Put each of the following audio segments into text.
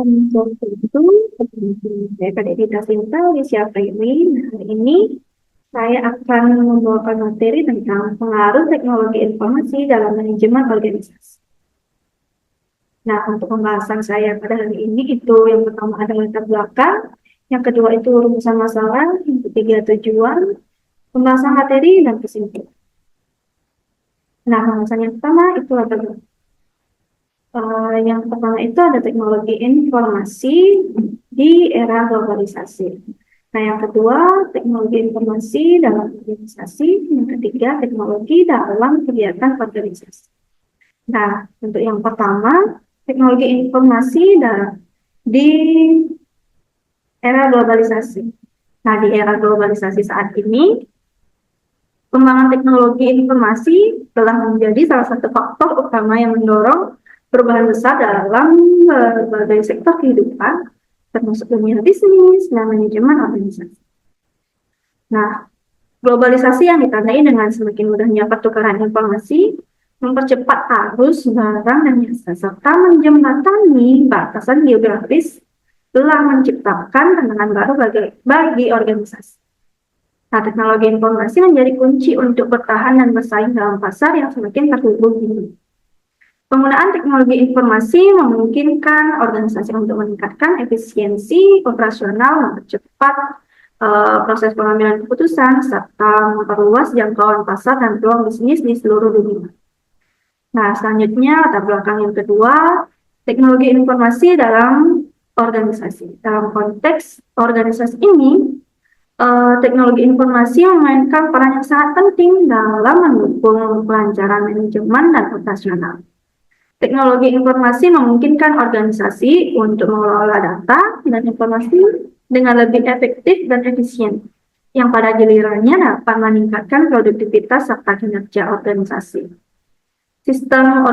Untuk itu, saya pada Dita Sinta, Alicia Prilly. Nah, hari ini saya akan membawakan materi tentang pengaruh teknologi informasi dalam manajemen organisasi. Nah, untuk pembahasan saya pada hari ini itu yang pertama adalah latar belakang, yang kedua itu rumusan masalah, yang ketiga tujuan, pembahasan materi, dan kesimpulan. Nah, pembahasan yang pertama itu latar belakang. Yang pertama itu ada teknologi informasi di era globalisasi. Nah, yang kedua, teknologi informasi dalam organisasi. Yang ketiga, teknologi dalam kegiatan organisasi. Nah, untuk yang pertama, teknologi informasi di era globalisasi. Nah, di era globalisasi saat ini, pengembangan teknologi informasi telah menjadi salah satu faktor utama yang mendorong perubahan besar dalam berbagai sektor kehidupan, termasuk dunia bisnis dan manajemen organisasi. Nah, globalisasi yang ditandai dengan semakin mudahnya pertukaran informasi, mempercepat arus barang dan jasa, serta menjembatani batasan geografis, telah menciptakan tantangan baru bagi organisasi. Nah, teknologi informasi menjadi kunci untuk bertahan dan bersaing dalam pasar yang semakin terhubung ini. Penggunaan teknologi informasi memungkinkan organisasi untuk meningkatkan efisiensi operasional, mempercepat proses pengambilan keputusan, serta memperluas jangkauan pasar dan peluang bisnis di seluruh dunia. Nah, selanjutnya latar belakang yang kedua, teknologi informasi dalam organisasi. Dalam konteks organisasi ini, teknologi informasi memainkan peran yang sangat penting dalam mendukung kelancaran manajemen dan operasional. Teknologi informasi memungkinkan organisasi untuk mengelola data dan informasi dengan lebih efektif dan efisien, yang pada gilirannya dapat meningkatkan produktivitas serta kinerja organisasi. Sistem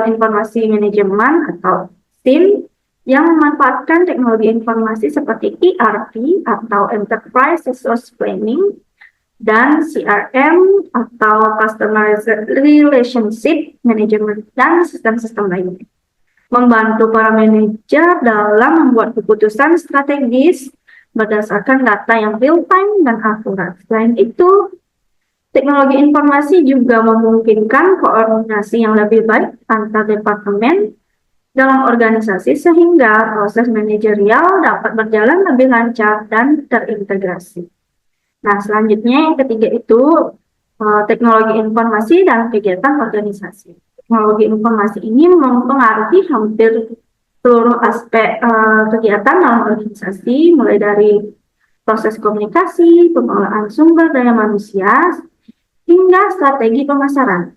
informasi manajemen atau SIM yang memanfaatkan teknologi informasi seperti ERP atau Enterprise Resource Planning dan CRM atau Customer Relationship Management dan sistem-sistem lainnya, membantu para manajer dalam membuat keputusan strategis berdasarkan data yang real-time dan akurat. Selain itu, teknologi informasi juga memungkinkan koordinasi yang lebih baik antar departemen dalam organisasi sehingga proses manajerial dapat berjalan lebih lancar dan terintegrasi. Nah, selanjutnya yang ketiga itu teknologi informasi dalam kegiatan organisasi. Teknologi informasi ini mempengaruhi hampir seluruh aspek kegiatan dalam organisasi, mulai dari proses komunikasi, pengelolaan sumber daya manusia, hingga strategi pemasaran.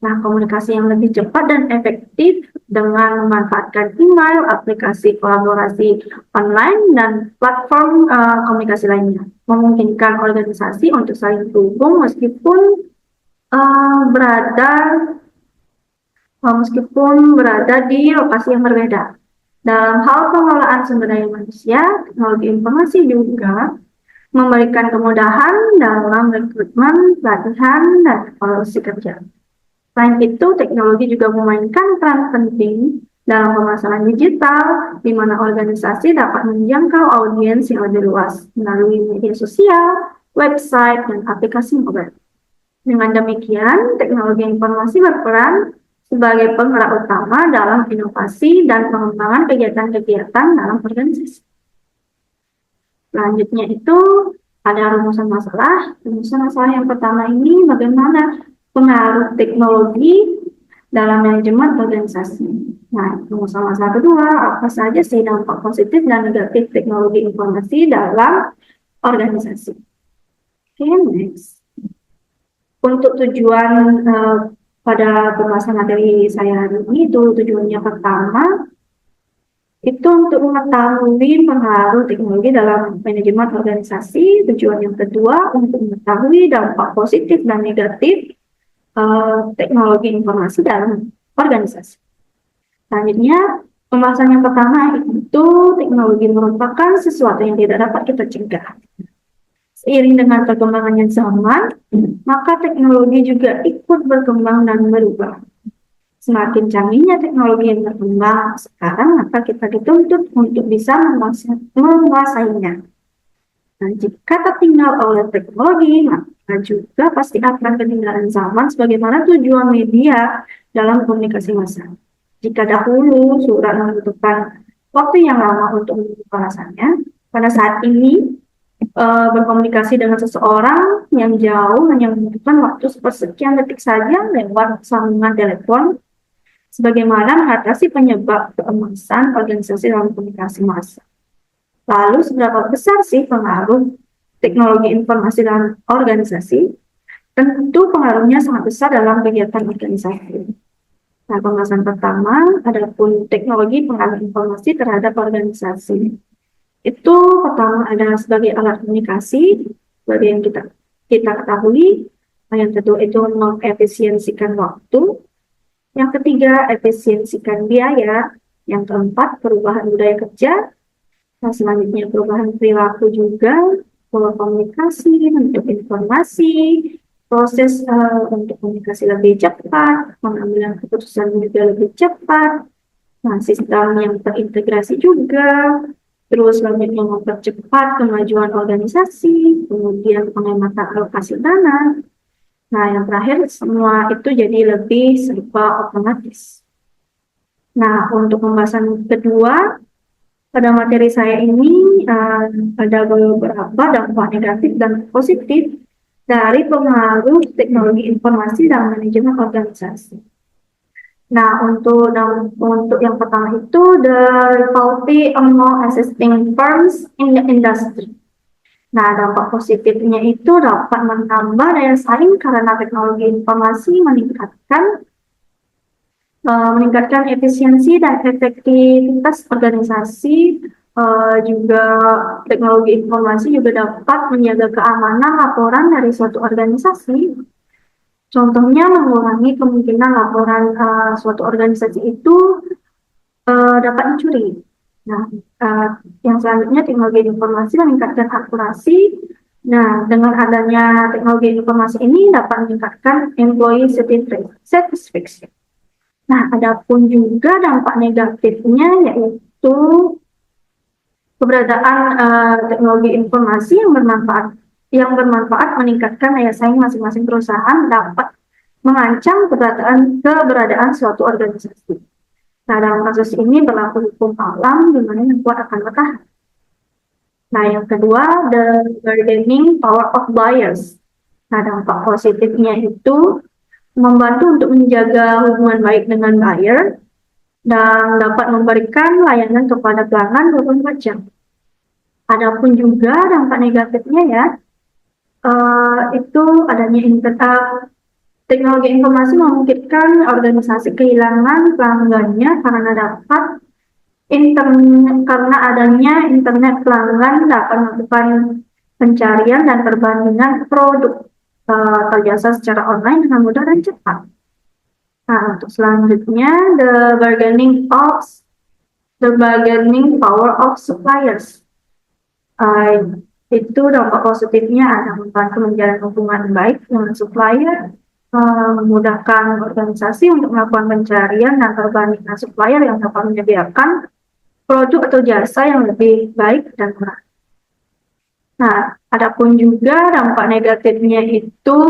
Nah, komunikasi yang lebih cepat dan efektif dengan memanfaatkan email, aplikasi kolaborasi online, dan platform komunikasi lainnya, memungkinkan organisasi untuk saling terhubung meskipun berada di lokasi yang berbeda. Dalam hal pengelolaan sumber daya manusia, teknologi informasi juga memberikan kemudahan dalam rekrutmen, pelatihan, dan evaluasi kerja. Selain itu, teknologi juga memainkan peran penting dalam pemasaran digital, di mana organisasi dapat menjangkau audiens yang lebih luas melalui media sosial, website, dan aplikasi mobile. Dengan demikian, teknologi informasi berperan sebagai penggerak utama dalam inovasi dan pengembangan kegiatan-kegiatan dalam organisasi. Selanjutnya itu ada rumusan masalah. Rumusan masalah yang pertama ini bagaimana pengaruh teknologi dalam manajemen organisasi. Nah, rumusan masalah kedua, apa saja sih dampak positif dan negatif teknologi informasi dalam organisasi. Oke, next. Untuk tujuan pada pembahasan materi saya hari ini, itu tujuannya pertama, itu untuk mengetahui pengaruh teknologi dalam manajemen organisasi. Tujuan yang kedua, untuk mengetahui dampak positif dan negatif teknologi informasi dalam organisasi. Selanjutnya, pembahasan yang pertama itu teknologi merupakan sesuatu yang tidak dapat kita cegah. Seiring dengan perkembangannya zaman, maka teknologi juga ikut berkembang dan berubah. Semakin canggihnya teknologi yang berkembang sekarang, maka kita dituntut untuk bisa menguasainya. Nah, jika tertinggal oleh teknologi, maka juga pasti akan ketinggalan zaman sebagaimana tujuan media dalam komunikasi massa. Jika dahulu surat membutuhkan waktu yang lama untuk menunggu balasannya, pada saat ini berkomunikasi dengan seseorang yang jauh hanya membutuhkan waktu sepersekian detik saja lewat sambungan telepon, sebagaimana mengatasi penyebab keemasan organisasi dalam komunikasi massa. Lalu, seberapa besar sih pengaruh teknologi informasi dalam organisasi? Tentu pengaruhnya sangat besar dalam kegiatan organisasi. Nah, pembahasan pertama, adapun teknologi pengaruh informasi terhadap organisasi. Itu pertama adalah sebagai alat komunikasi, sebagai yang kita ketahui. Yang kedua itu mengefisiensikan waktu. Yang ketiga, efisiensikan biaya. Yang keempat, perubahan budaya kerja. Nah, selanjutnya perubahan perilaku juga, pola komunikasi, bentuk informasi, proses untuk komunikasi lebih cepat, pengambilan keputusan juga lebih cepat, nah, sistem yang terintegrasi juga, terus selanjutnya mempercepat kemajuan organisasi, kemudian penghematan alokasi dana. Nah, yang terakhir semua itu jadi lebih serba otomatis. Nah, untuk pembahasan kedua, pada materi saya ini ada beberapa dampak negatif dan positif dari pengaruh teknologi informasi dalam manajemen organisasi. Nah, untuk yang pertama itu the difficulty among existing firms in the industry. Nah, dampak positifnya itu dapat menambah daya saing karena teknologi informasi meningkatkan efisiensi dan efektivitas organisasi. Juga teknologi informasi juga dapat menjaga keamanan laporan dari suatu organisasi. Contohnya mengurangi kemungkinan laporan suatu organisasi itu dapat dicuri. Nah, yang selanjutnya teknologi informasi meningkatkan akurasi. Nah, dengan adanya teknologi informasi ini dapat meningkatkan employee satisfaction. Nah, adapun juga dampak negatifnya yaitu keberadaan teknologi informasi yang bermanfaat meningkatkan daya saing masing-masing perusahaan dapat mengancam keberadaan suatu organisasi. Nah, dalam kasus ini berlaku hukum alam di mana yang kuat akan bertahan. Nah, yang kedua, the bargaining power of buyers. Nah, dampak positifnya itu membantu untuk menjaga hubungan baik dengan buyer dan dapat memberikan layanan kepada pelanggan 24 jam. Adapun juga dampak negatifnya ya, itu adanya teknologi informasi memungkinkan organisasi kehilangan pelanggannya karena adanya internet, pelanggan dapat melakukan pencarian dan perbandingan produk atau jasa secara online dengan mudah dan cepat. Nah, untuk selanjutnya the bargaining power of suppliers. Itu dampak positifnya ada membantu menjalin hubungan baik dengan supplier, memudahkan organisasi untuk melakukan pencarian dan perbandingan supplier yang dapat menyediakan produk atau jasa yang lebih baik dan murah. Nah, adapun juga dampak negatifnya itu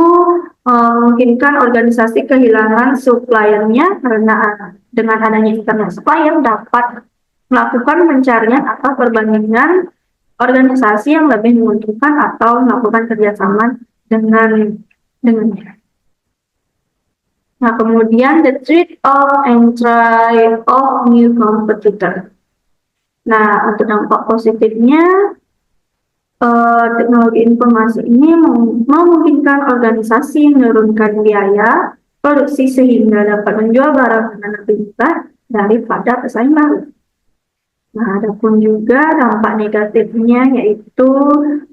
memungkinkan organisasi kehilangan suppliernya karena dengan adanya internet supplier dapat melakukan pencarian atau perbandingan organisasi yang lebih menguntungkan atau melakukan kerjasama dengannya. Nah, kemudian the threat of entry of new competitor. Nah, untuk dampak positifnya, teknologi informasi ini memungkinkan organisasi menurunkan biaya produksi sehingga dapat menjual barang dengan lebih murah daripada pesaing baru. Nah, adapun juga dampak negatifnya yaitu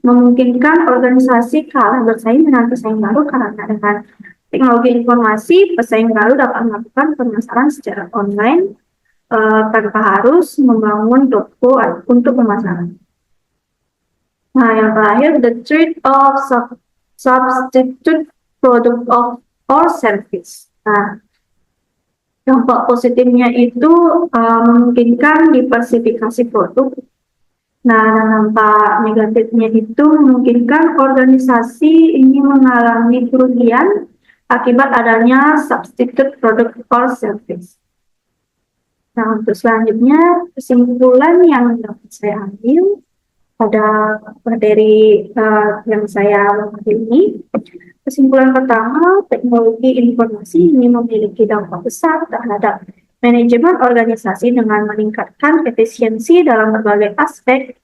memungkinkan organisasi kalah bersaing dengan pesaing baru karena dengan teknologi informasi, pesaing baru dapat melakukan pemasaran secara online tanpa harus membangun toko untuk pemasaran. Nah, yang terakhir, the threat of substitute product or service. Nah, Dampak positifnya itu memungkinkan diversifikasi produk. Nah, dampak negatifnya itu memungkinkan organisasi ini mengalami kerugian akibat adanya substitute product or service. Nah, untuk selanjutnya, kesimpulan yang dapat saya ambil pada materi yang saya ambil ini, kesimpulan pertama, teknologi informasi ini memiliki dampak besar terhadap manajemen organisasi dengan meningkatkan efisiensi dalam berbagai aspek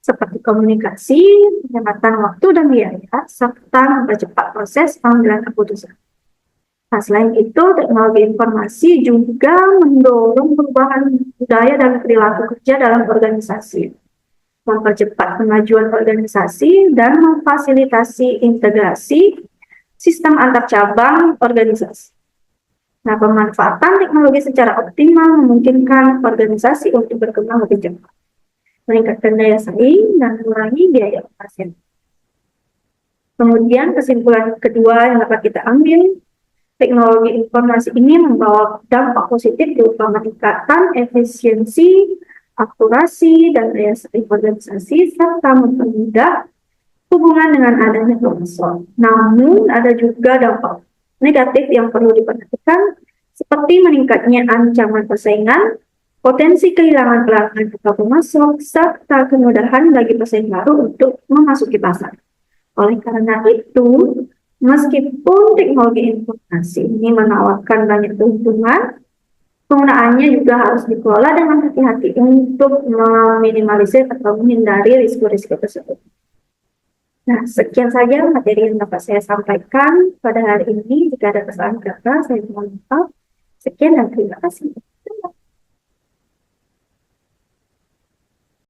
seperti komunikasi, penghematan waktu dan biaya, serta mempercepat proses pengambilan keputusan. Nah, selain itu, teknologi informasi juga mendorong perubahan budaya dan perilaku kerja dalam organisasi, mempercepat kemajuan organisasi, dan memfasilitasi integrasi sistem antar cabang organisasi. Nah, pemanfaatan teknologi secara optimal memungkinkan organisasi untuk berkembang lebih cepat, meningkatkan daya saing, dan mengurangi biaya operasional. Kemudian kesimpulan kedua yang dapat kita ambil, teknologi informasi ini membawa dampak positif berupa meningkatkan efisiensi, akurasi, dan daya saing organisasi, serta mempermudah hubungan dengan adanya sponsor. Namun, ada juga dampak negatif yang perlu diperhatikan, seperti meningkatnya ancaman persaingan, potensi kehilangan pelanggan atau pemasok, serta kemudahan bagi pesaing baru untuk memasuki pasar. Oleh karena itu, meskipun teknologi informasi ini menawarkan banyak keuntungan, penggunaannya juga harus dikelola dengan hati-hati untuk meminimalisir atau menghindari risiko-risiko tersebut. Nah, sekian saja materi yang dapat saya sampaikan pada hari ini. Jika ada kesalahan kata, saya mohon maaf. Sekian dan terima kasih.